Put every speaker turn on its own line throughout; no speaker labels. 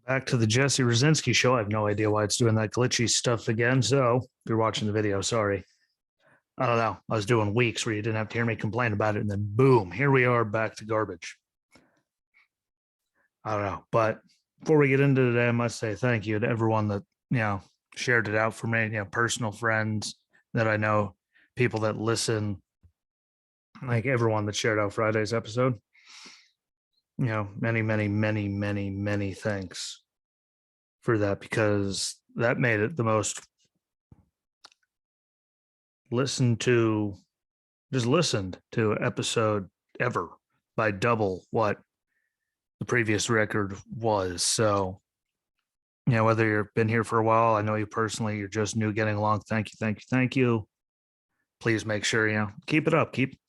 Back to the Jesse Rucinski show. I have no idea why it's doing that glitchy stuff again. So if you're watching the video, sorry. I don't know. I was doing weeks where you didn't have to hear me complain about it. And then boom, here we are back to garbage. I don't know. But before we get into today, I must say thank you to everyone that, shared it out for me, personal friends that I know, people that listen, like everyone that shared out Friday's episode. Many, many, many, many, many thanks for that because that made it the most listened to, just listened to episode ever by double what the previous record was. So, whether you've been here for a while, I know you personally, you're just new getting along. Thank you, thank you, thank you. Please make sure, keep it up, keep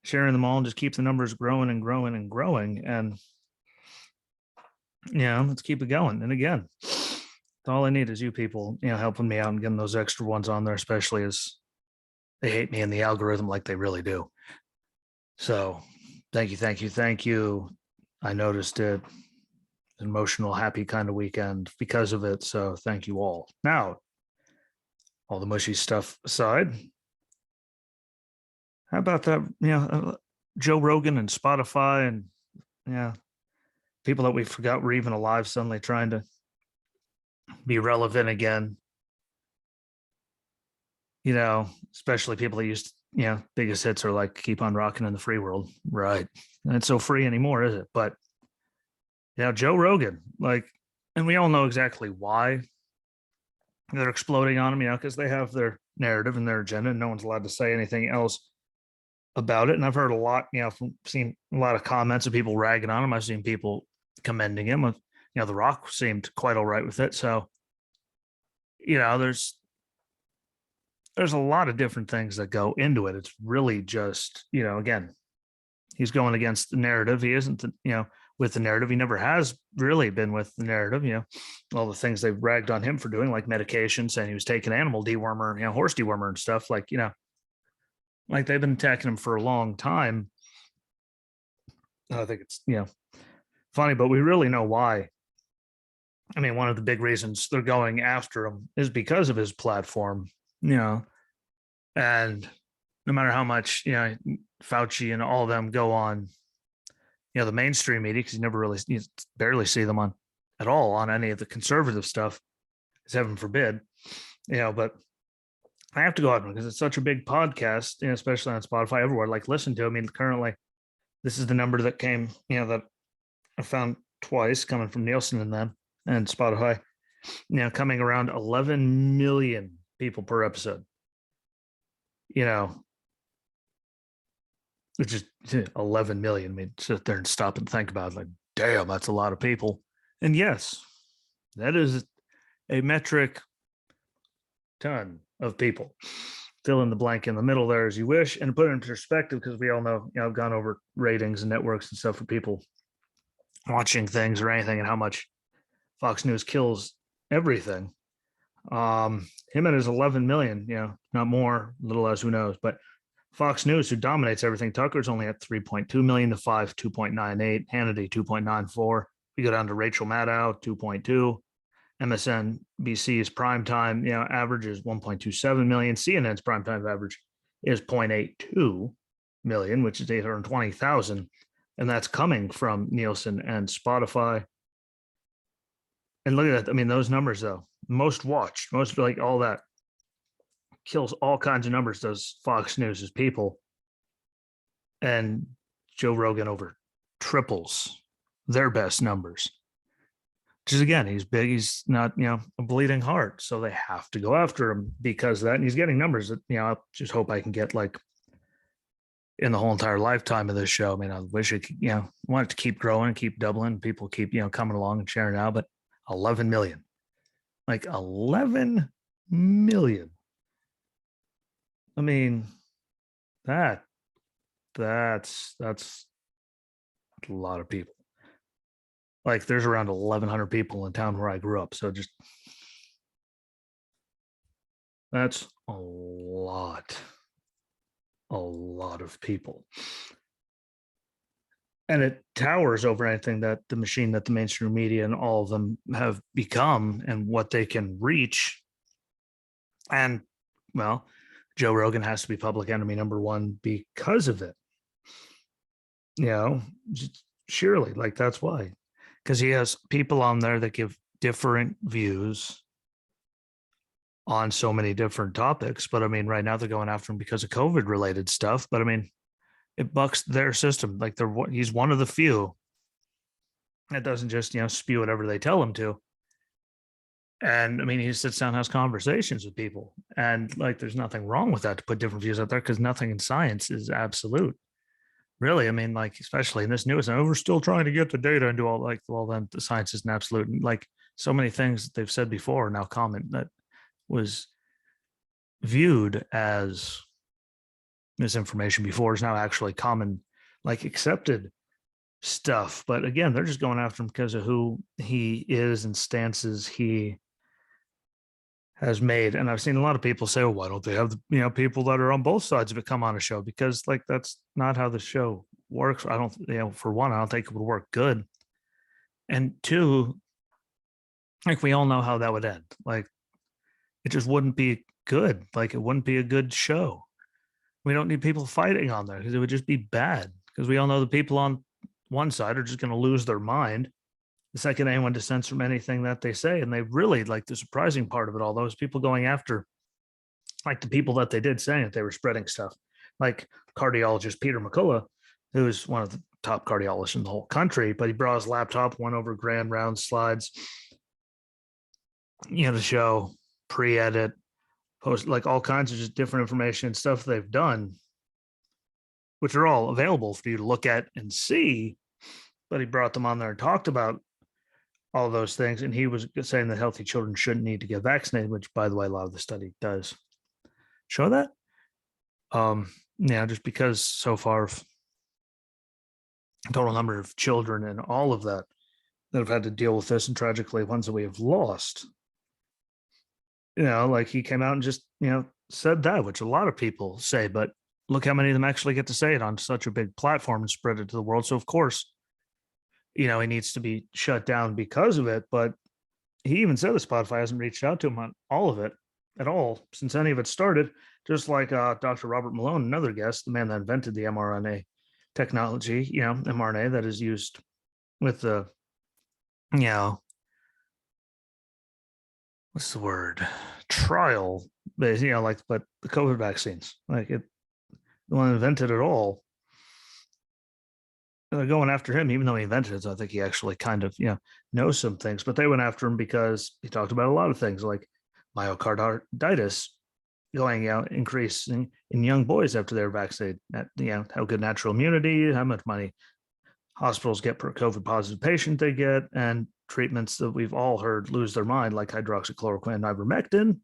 sharing them all and just keep the numbers growing and growing and growing. And, let's keep it going. And again, all I need is you people, helping me out and getting those extra ones on there, especially as they hate me in the algorithm like they really do. So thank you, thank you, thank you. I noticed it. An emotional, happy kind of weekend because of it. So thank you all. Now, all the mushy stuff aside, how about that? Joe Rogan and Spotify and people that we forgot were even alive suddenly trying to be relevant again. Especially people that used, biggest hits are like Keep on Rocking in the Free World. Right. And it's so free anymore, is it? But Joe Rogan, and we all know exactly why they're exploding on him, because they have their narrative and their agenda, and no one's allowed to say anything else about it. And I've heard a lot, from seen a lot of comments of people ragging on him. I've seen people commending him. The Rock seemed quite all right with it. So, there's a lot of different things that go into it. It's really just, again, he's going against the narrative. He isn't, with the narrative. He never has really been with the narrative. All the things they've ragged on him for doing, like medication, saying he was taking animal dewormer, horse dewormer and stuff. Like they've been attacking him for a long time. I think it's, funny, but we really know why. I mean, one of the big reasons they're going after him is because of his platform, and no matter how much, Fauci and all of them go on, the mainstream media, because you barely see them on at all on any of the conservative stuff, as heaven forbid, but I have to go out because it's such a big podcast, especially on Spotify, everywhere. Like, listen to, I mean, currently, this is the number that came, that I found twice coming from Nielsen and them and Spotify, coming around 11 million people per episode, which is 11 million. I mean, sit there and stop and think about it, like, damn, that's a lot of people. And yes, that is a metric ton of people. Fill in the blank in the middle there as you wish, and put it in perspective, because we all know, I've gone over ratings and networks and stuff for people watching things or anything, and how much Fox News kills everything. Him and his 11 million, not more, a little less, who knows, but Fox News, who dominates everything, Tucker's only at 3.2 million to 2.98, Hannity 2.94. We go down to Rachel Maddow 2.2. MSNBC's primetime, average is 1.27 million. CNN's primetime average is 0.82 million, which is 820,000. And that's coming from Nielsen and Spotify. And look at that. I mean, those numbers, though, most watched, most, like, all that kills all kinds of numbers, does Fox News's people. And Joe Rogan over triples their best numbers. Which is, again, he's big. He's not, a bleeding heart. So they have to go after him because of that. And he's getting numbers that, I just hope I can get, like, in the whole entire lifetime of this show. I mean, I wish it, want it to keep growing and keep doubling. People keep, coming along and sharing out. But 11 million, like 11 million. I mean, that's a lot of people. Like, there's around 1,100 people in town where I grew up. So just, that's a lot of people. And it towers over anything that the machine that the mainstream media and all of them have become and what they can reach. And well, Joe Rogan has to be public enemy number one because of it. You know, surely, like that's why, because he has people on there that give different views on so many different topics. But I mean, right now they're going after him because of COVID related stuff. But I mean, it bucks their system. Like he's one of the few that doesn't just spew whatever they tell him to. And I mean, he sits down, has conversations with people, and like, there's nothing wrong with that to put different views out there because nothing in science is absolute. Really, I mean, like, especially in this newest, and we're still trying to get the data and do all like, well, then the science isn't absolute. And like so many things that they've said before are now common that was viewed as misinformation before is now actually common, like accepted stuff. But again, they're just going after him because of who he is and stances he has made. And I've seen a lot of people say, well, why don't they have the people that are on both sides of it come on a show? Because like that's not how the show works. I don't, for one, I don't think it would work good. And two, like we all know how that would end. Like it just wouldn't be good. Like it wouldn't be a good show. We don't need people fighting on there because it would just be bad. Because we all know the people on one side are just going to lose their mind the second anyone dissents from anything that they say. And they really, like, the surprising part of it all, those people going after like the people that they did saying that they were spreading stuff, like cardiologist Peter McCullough, who's one of the top cardiologists in the whole country, but he brought his laptop, went over grand round slides, to show pre-edit, post, like all kinds of just different information and stuff they've done, which are all available for you to look at and see. But he brought them on there and talked about all those things. And he was saying that healthy children shouldn't need to get vaccinated, which, by the way, a lot of the study does show that. Just because so far, total number of children and all of that have had to deal with this, and tragically, ones that we have lost. Like he came out and just, said that, which a lot of people say, but look how many of them actually get to say it on such a big platform and spread it to the world. So, of course, he needs to be shut down because of it. But he even said that Spotify hasn't reached out to him on all of it at all since any of it started. Just like Dr. Robert Malone, another guest, the man that invented the mRNA technology, mRNA that is used with the, what's the word? Trial, but but the COVID vaccines, like it, the one that invented it all. They're going after him, even though he invented it. So I think he actually kind of, knows some things, but they went after him because he talked about a lot of things like myocarditis going out, increasing in young boys after they're vaccinated. How good natural immunity, how much money hospitals get per COVID positive patient they get, and treatments that we've all heard lose their mind, like hydroxychloroquine and ivermectin,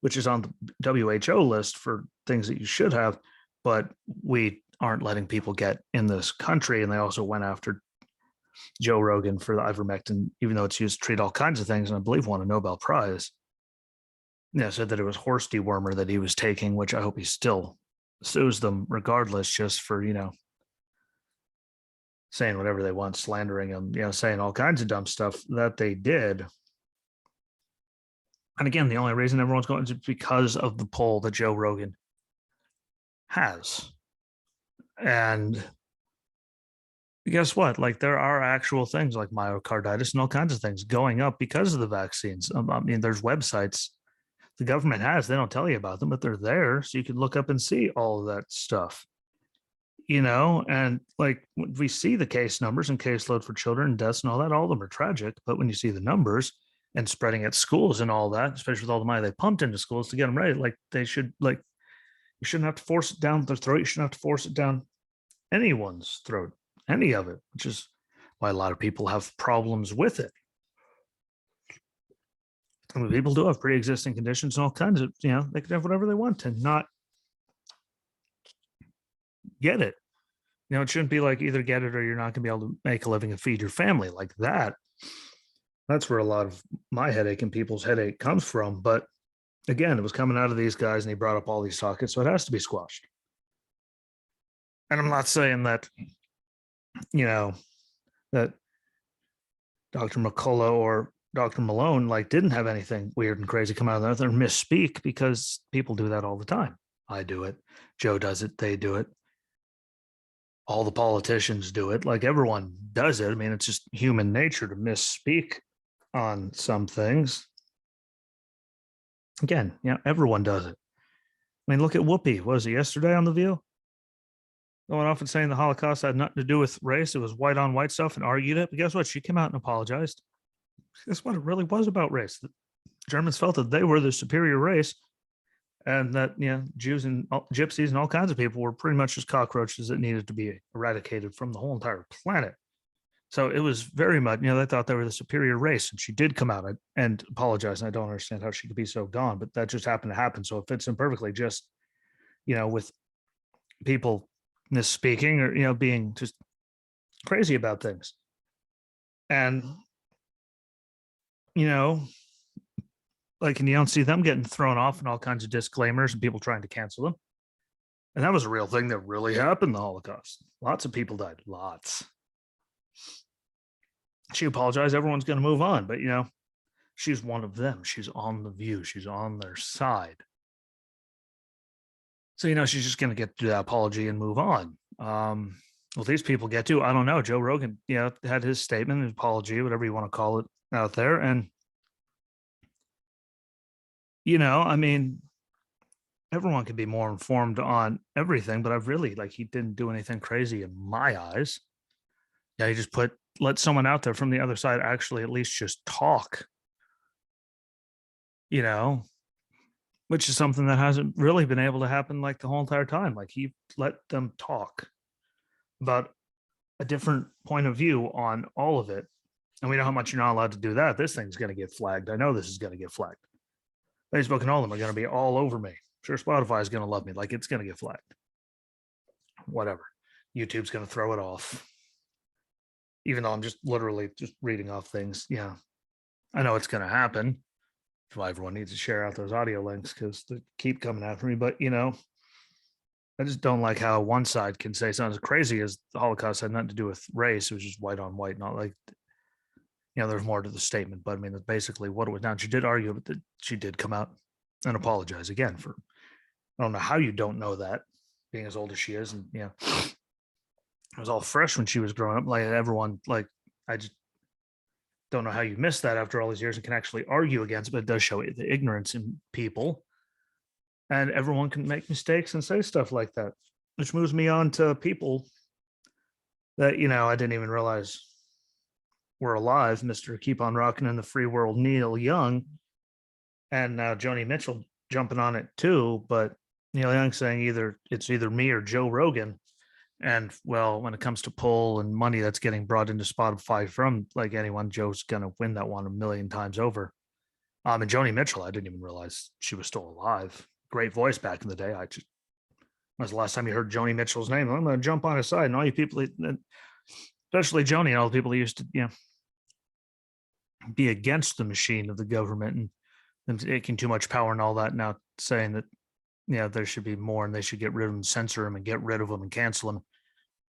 which is on the WHO list for things that you should have, but we aren't letting people get in this country. And they also went after Joe Rogan for the ivermectin, even though it's used to treat all kinds of things, and I believe won a Nobel Prize. Said that it was horse dewormer that he was taking, which I hope he still sues them regardless, just for, saying whatever they want, slandering them, saying all kinds of dumb stuff that they did. And again, the only reason everyone's going is because of the pull that Joe Rogan has. And guess what? Like, there are actual things like myocarditis and all kinds of things going up because of the vaccines. I mean, there's websites the government has, they don't tell you about them, but they're there. So you can look up and see all of that stuff, and like we see the case numbers and caseload for children and deaths and all that, all of them are tragic. But when you see the numbers and spreading at schools and all that, especially with all the money they pumped into schools to get them ready, like they should, like, you shouldn't have to force it down their throat. You shouldn't have to force it down anyone's throat, any of it, which is why a lot of people have problems with it. I mean, people do have pre-existing conditions and all kinds of, they can have whatever they want and not get it. It shouldn't be like either get it or you're not going to be able to make a living and feed your family like that. That's where a lot of my headache and people's headache comes from. But again, it was coming out of these guys and he brought up all these sockets, so it has to be squashed. And I'm not saying that, you know, that Dr. McCullough or Dr. Malone like didn't have anything weird and crazy come out of that or misspeak, because people do that all the time. I do it. Joe does it. They do it. All the politicians do it. Like everyone does it. I mean, it's just human nature to misspeak on some things. Again, everyone does it. I mean, look at Whoopi. What was it yesterday on The View? Going off and saying the Holocaust had nothing to do with race. It was white on white stuff, and argued it. But guess what? She came out and apologized. Guess what? It really was about race. The Germans felt that they were the superior race, and that Jews and gypsies and all kinds of people were pretty much just cockroaches that needed to be eradicated from the whole entire planet. So it was very much, they thought they were the superior race, and she did come out and apologize. And I don't understand how she could be so gone, but that just happened to happen. So it fits in perfectly, just with people misspeaking or being just crazy about things. And like, and you don't see them getting thrown off and all kinds of disclaimers and people trying to cancel them. And that was a real thing that really happened, the Holocaust. Lots of people died. Lots. She apologized. Everyone's going to move on. But, she's one of them. She's on The View. She's on their side. So, she's just going to get to that apology and move on. Well, these people get to, I don't know. Joe Rogan, had his statement, his apology, whatever you want to call it, out there. And, I mean, everyone can be more informed on everything, but I've really, he didn't do anything crazy in my eyes. Yeah, he just let someone out there from the other side actually at least just talk, which is something that hasn't really been able to happen like the whole entire time. Like, he let them talk about a different point of view on all of it. And we know how much you're not allowed to do that. This thing's going to get flagged. I know this is going to get flagged. Facebook and all of them are going to be all over me. Sure, Spotify is going to love me. Like, it's going to get flagged. Whatever. YouTube's going to throw it off. Even though I'm just literally just reading off things. Yeah, I know it's going to happen. That's why everyone needs to share out those audio links, because they keep coming after me. But, I just don't like how one side can say something as crazy as the Holocaust had nothing to do with race. It was just white on white, not like, there's more to the statement. But I mean, that's basically what it was. Now, she did argue, but she did come out and apologize again for, I don't know how you don't know that, being as old as she is. And it was all fresh when she was growing up. Like, everyone, like, I just don't know how you missed that after all these years and can actually argue against it. But it does show the ignorance in people. And everyone can make mistakes and say stuff like that, which moves me on to people that, I didn't even realize were alive. Mr. Keep on Rockin' in the Free World, Neil Young, and now Joni Mitchell jumping on it too. But Neil Young saying it's either me or Joe Rogan. And well, when it comes to pull and money that's getting brought into Spotify from like anyone, Joe's going to win that one a million times over. And Joni Mitchell, I didn't even realize she was still alive. Great voice back in the day. When was the last time you heard Joni Mitchell's name? I'm going to jump on his side. And all you people, especially Joni and all the people who used to, be against the machine of the government and taking too much power and all that, now saying that, there should be more and they should get rid of them, censor them and get rid of them and cancel them.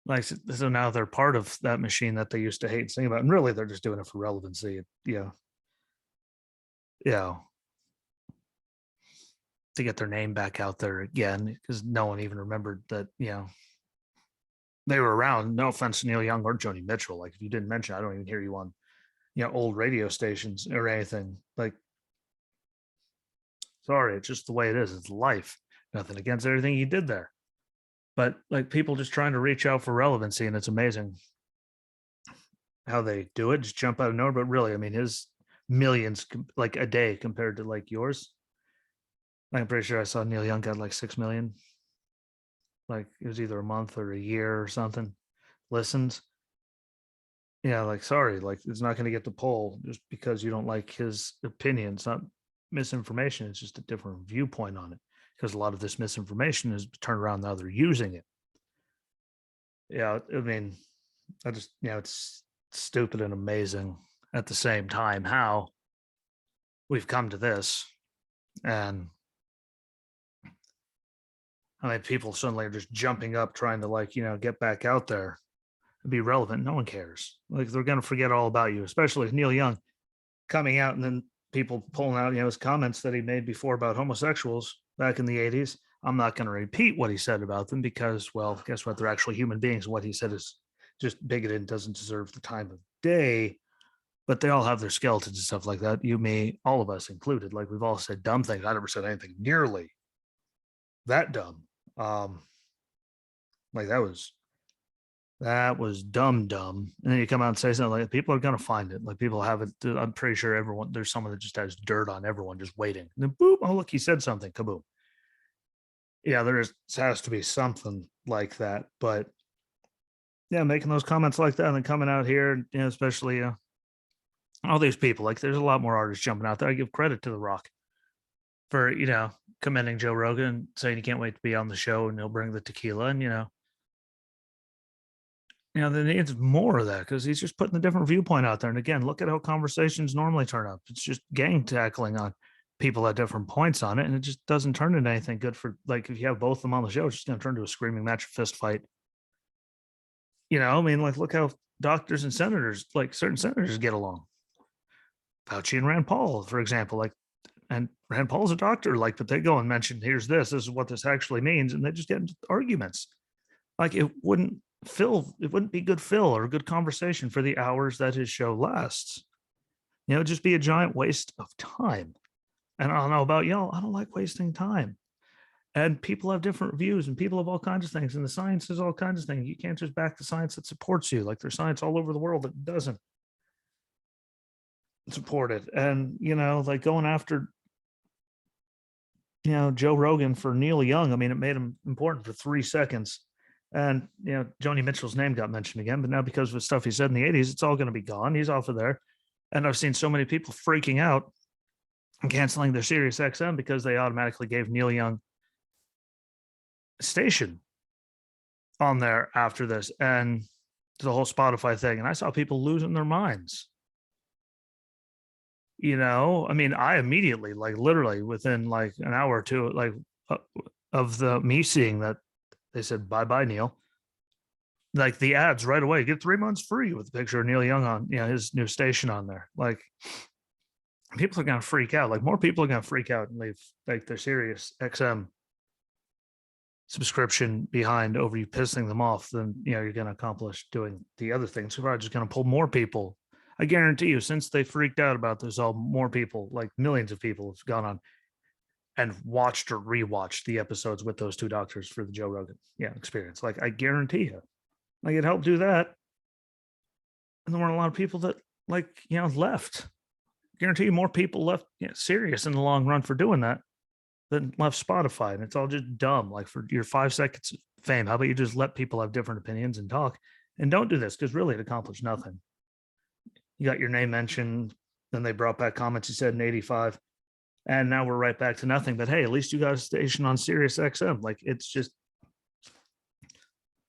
Like, so now they're part of that machine that they used to hate and sing about. And really, they're just doing it for relevancy. Yeah. To get their name back out there again, because no one even remembered that, they were around. No offense to Neil Young or Joni Mitchell. Like, if you didn't mention, I don't even hear you on, old radio stations or anything. Like, sorry, it's just the way it is. It's life. Nothing against everything you did there. But like, people just trying to reach out for relevancy, and it's amazing how they do it. Just jump out of nowhere. But really, I mean, his millions like a day compared to like yours. I'm pretty sure I saw Neil Young got like 6 million. Like, it was either a month or a year or something. Listens. Yeah, like, sorry, like, it's not going to get the poll just because you don't like his opinion. It's not misinformation. It's just a different viewpoint on it, because a lot of this misinformation is turned around now they're using it. Yeah, I mean, I just, it's stupid and amazing at the same time how we've come to this. And I mean, people suddenly are just jumping up trying to, like, get back out there be relevant. No one cares. Like they're going to forget all about you, especially if Neil Young coming out and then people pulling out, his comments that he made before about homosexuals back in the 80s. I'm not going to repeat what he said about them because, well, guess what? They're actually human beings. What he said is just bigoted and doesn't deserve the time of day. But they all have their skeletons and stuff like that. You, me, all of us included. Like we've all said dumb things. I never said anything nearly that dumb. Like that was dumb. And then you come out and say something like people are gonna find it. Like people have it. I'm pretty sure everyone there's someone that just has dirt on everyone just waiting. And then boop, oh look, he said something, kaboom. Yeah, has to be something like that. But yeah, making those comments like that and then coming out here, especially all these people, like there's a lot more artists jumping out there. I give credit to The Rock for, commending Joe Rogan, saying he can't wait to be on the show and he'll bring the tequila. And, there needs more of that because he's just putting a different viewpoint out there. And again, look at how conversations normally turn up. It's just gang tackling on people at different points on it. And it just doesn't turn into anything good for, like, if you have both of them on the show, it's just going to turn to a screaming match, fist fight. Like, look how doctors and senators, like certain senators get along. Fauci and Rand Paul, for example, like, and Rand Paul's a doctor, like, but they go and mention, this is what this actually means. And they just get into arguments. Like it wouldn't be good fill or good conversation for the hours that his show lasts. It'd just be a giant waste of time. And I don't know about y'all, I don't like wasting time. And people have different views and people have all kinds of things. And the science is all kinds of things. You can't just back the science that supports you. Like there's science all over the world that doesn't support it. And, like going after, Joe Rogan for Neil Young. I mean, it made him important for 3 seconds. And, Joni Mitchell's name got mentioned again, but now because of the stuff he said in the 80s, it's all going to be gone. He's off of there. And I've seen so many people freaking out and canceling their Sirius XM because they automatically gave Neil Young a station on there after this. And the whole Spotify thing. And I saw people losing their minds. I immediately, like literally within like an hour or two, like of me seeing that they said, bye, Neil. Like the ads right away, get 3 months free with a picture of Neil Young on, his new station on there. Like people are going to freak out. Like more people are going to freak out and leave like their Sirius XM subscription behind over you pissing them off than, you're going to accomplish doing the other things. So I'm just going to pull more people. I guarantee you, since they freaked out about this, all more people, like millions of people have gone on and watched or rewatched the episodes with those two doctors for the Joe Rogan experience. Like I guarantee you, like it helped do that. And there weren't a lot of people that left. Guarantee you more people left Sirius in the long run for doing that than left Spotify. And it's all just dumb. Like for your 5 seconds of fame, how about you just let people have different opinions and talk and don't do this? Because really it accomplished nothing. You got your name mentioned. Then they brought back comments you said in 85. And now we're right back to nothing. But hey, at least you got a station on Sirius XM. Like it's just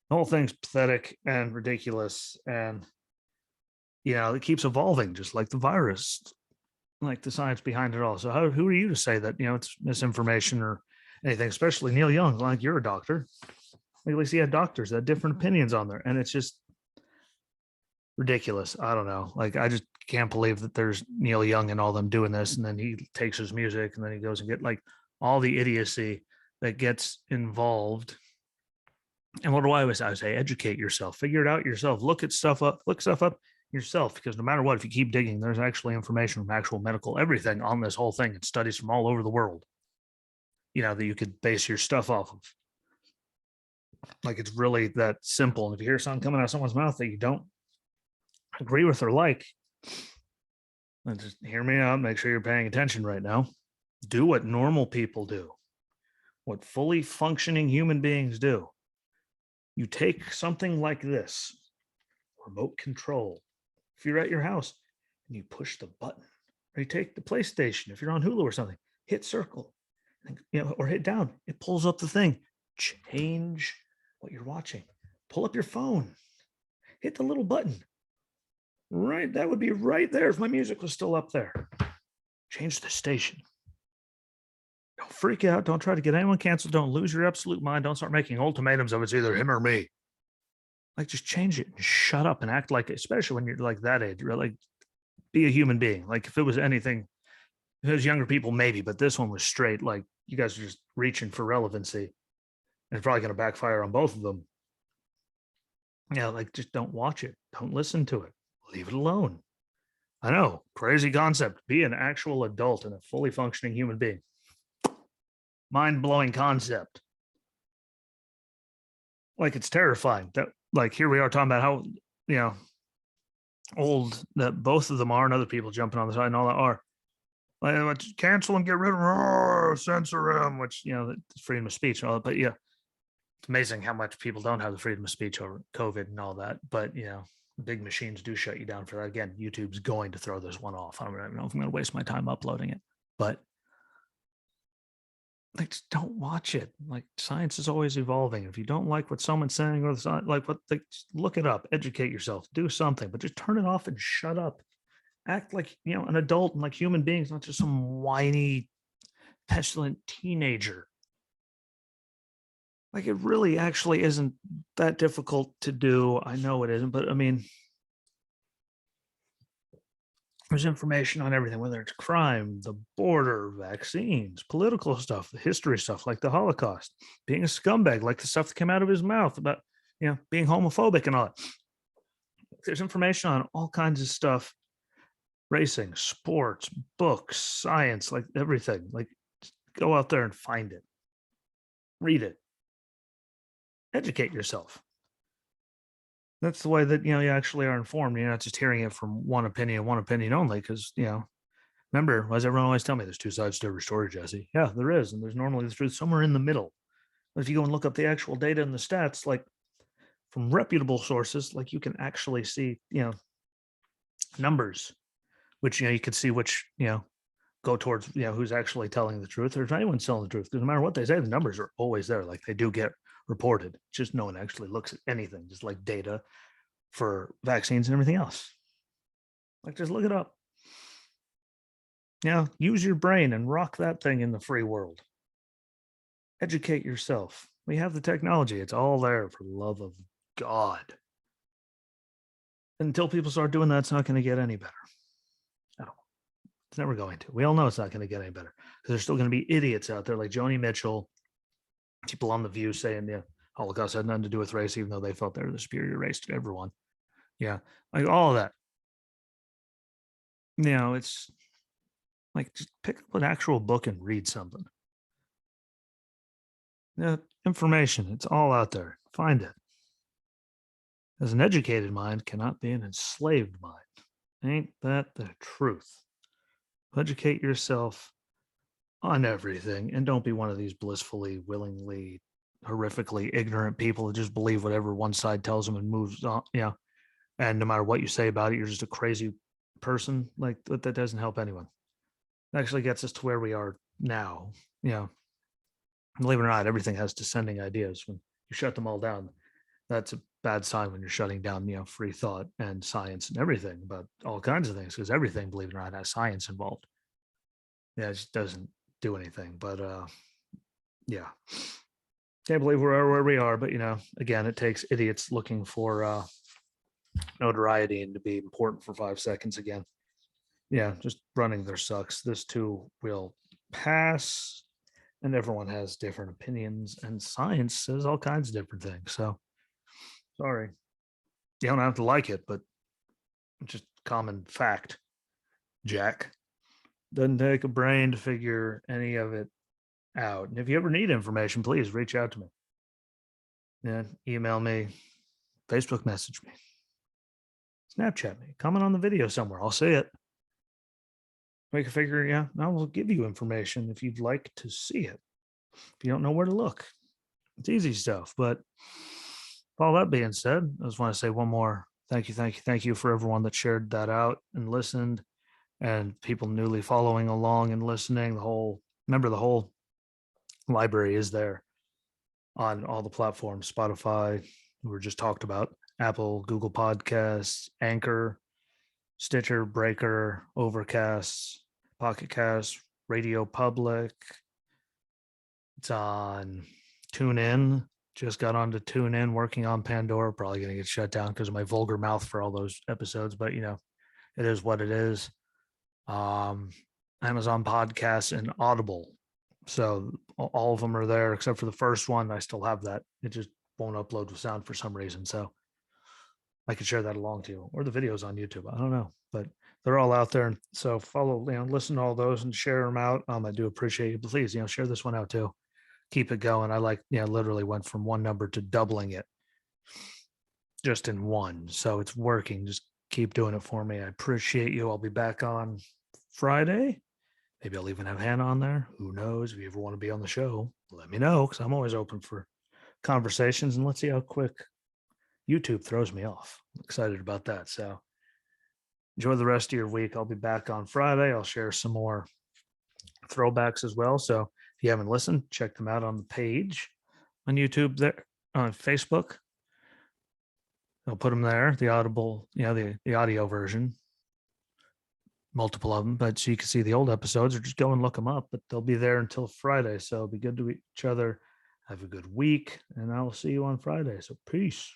the whole thing's pathetic and ridiculous. And it keeps evolving, just like the virus, like the science behind it all. So who are you to say that it's misinformation or anything? Especially Neil Young, like you're a doctor. Like, at least he had doctors that had different opinions on there, and it's just ridiculous. I don't know. Like I just can't believe that there's Neil Young and all them doing this, and then he takes his music and then he goes and get like all the idiocy that gets involved. And what do I always say? I say, educate yourself, figure it out yourself, look stuff up yourself, because no matter what, if you keep digging, there's actually information from actual medical everything on this whole thing and studies from all over the world, that you could base your stuff off of. Like it's really that simple. And if you hear something coming out of someone's mouth that you don't agree with or like, then just hear me out. Make sure you're paying attention right now. Do what normal people do, what fully functioning human beings do. You take something like this, remote control. If you're at your house and you push the button, or you take the PlayStation, if you're on Hulu or something, hit circle, or hit down, it pulls up the thing. Change what you're watching. Pull up your phone, hit the little button. Right, that would be right there if my music was still up there. Change the station. Don't freak out. Don't try to get anyone canceled. Don't lose your absolute mind. Don't start making ultimatums of it's either him or me. Like, just change it and shut up and act like, especially when you're like that age, you're like, be a human being. Like, if it was anything, if it was younger people, maybe, but this one was straight. Like, you guys are just reaching for relevancy, and it's probably going to backfire on both of them. Yeah, like, just don't watch it. Don't listen to it. Leave it alone. I know, crazy concept. Be an actual adult and a fully functioning human being. Mind blowing concept. Like, it's terrifying that, like, here we are talking about how, you know, old that both of them are, and other people jumping on the side and all that are. Like, let's cancel him, get rid of him, censor him, which, freedom of speech and all that. But yeah, it's amazing how much people don't have the freedom of speech over COVID and all that. But, big machines do shut you down for that. Again, YouTube's going to throw this one off. I don't know if I'm going to waste my time uploading it, but like, just don't watch it. Like, science is always evolving. If you don't like what someone's saying or like what they, look it up, educate yourself, do something, but just turn it off and shut up. Act like, an adult and like human beings, not just some whiny, pestilent teenager. Like, it really actually isn't that difficult to do. I know it isn't, but I mean, there's information on everything, whether it's crime, the border, vaccines, political stuff, the history stuff, like the Holocaust, being a scumbag, like the stuff that came out of his mouth about, being homophobic and all that. There's information on all kinds of stuff, racing, sports, books, science, like everything. Like, go out there and find it, read it, educate yourself. That's the way that, you actually are informed. You're not just hearing it from one opinion only. Because, remember, as everyone always tell me, there's two sides to every story, Jesse. Yeah, there is. And there's normally the truth somewhere in the middle. But if you go and look up the actual data and the stats, like from reputable sources, like, you can actually see, numbers, which, you can see which, go towards, who's actually telling the truth, or if anyone's telling the truth. Because no matter what they say, the numbers are always there. Like, they do get reported. Just no one actually looks at anything, just like data for vaccines and everything else. Like, just look it up. Use your brain and rock that thing in the free world. Educate yourself. We have the technology. It's all there, for the love of God. Until people start doing that, it's not going to get any better. No, it's never going to. We all know it's not going to get any better, because there's still going to be idiots out there like Joni Mitchell, people on The View saying the Holocaust had nothing to do with race, even though they felt they were the superior race to everyone. Yeah, like all of that. It's like, just pick up an actual book and read something. Information, it's all out there. Find it. As an educated mind cannot be an enslaved mind. Ain't that the truth? Educate yourself on everything, and don't be one of these blissfully, willingly, horrifically ignorant people that just believe whatever one side tells them and moves on. And no matter what you say about it, you're just a crazy person. Like, that doesn't help anyone. It actually gets us to where we are now. Believe it or not, everything has descending ideas. When you shut them all down, that's a bad sign. When you're shutting down, free thought and science and everything about all kinds of things, because everything, believe it or not, has science involved. Yeah, it just doesn't do anything. But yeah, can't believe we're where we are. But again, it takes idiots looking for notoriety and to be important for 5 seconds again. Yeah, just running their sucks. This too will pass, and everyone has different opinions, and science says all kinds of different things. So sorry, you don't have to like it, but it's just common fact. Jack, doesn't take a brain to figure any of it out. And if you ever need information, please reach out to me. Yeah, email me, Facebook message me, Snapchat me, comment on the video somewhere. I'll see it. We can figure, I will give you information if you'd like to see it. If you don't know where to look, it's easy stuff. But all that being said, I just want to say one more thank you for everyone that shared that out and listened, and people newly following along and listening. The whole library is there on all the platforms. Spotify, we were just talked about, Apple, Google Podcasts, Anchor, Stitcher, Breaker, Overcast, Pocket Cast, Radio Public. It's on TuneIn, Just got on to tune in, working on Pandora. Probably going to get shut down because of my vulgar mouth for all those episodes, but it is what it is. Um, Amazon Podcasts and Audible. So all of them are there except for the first one. I still have that. It just won't upload with sound for some reason. So I could share that along to you, or the videos on YouTube. I don't know, but they're all out there. And so follow, listen to all those and share them out. I do appreciate you. Please, share this one out too. Keep it going. I literally went from one number to doubling it just in one. So it's working. Just keep doing it for me. I appreciate you. I'll be back on Friday. Maybe I'll even have Hannah on there. Who knows? If you ever want to be on the show, let me know, because I'm always open for conversations. And let's see how quick YouTube throws me off. I'm excited about that. So enjoy the rest of your week. I'll be back on Friday. I'll share some more throwbacks as well. So if you haven't listened, check them out on the page on YouTube, there on Facebook. I'll put them there. The Audible, the audio version, multiple of them, but so you can see the old episodes, or just go and look them up. But they'll be there until Friday. So be good to each other. Have a good week, and I'll see you on Friday. So peace.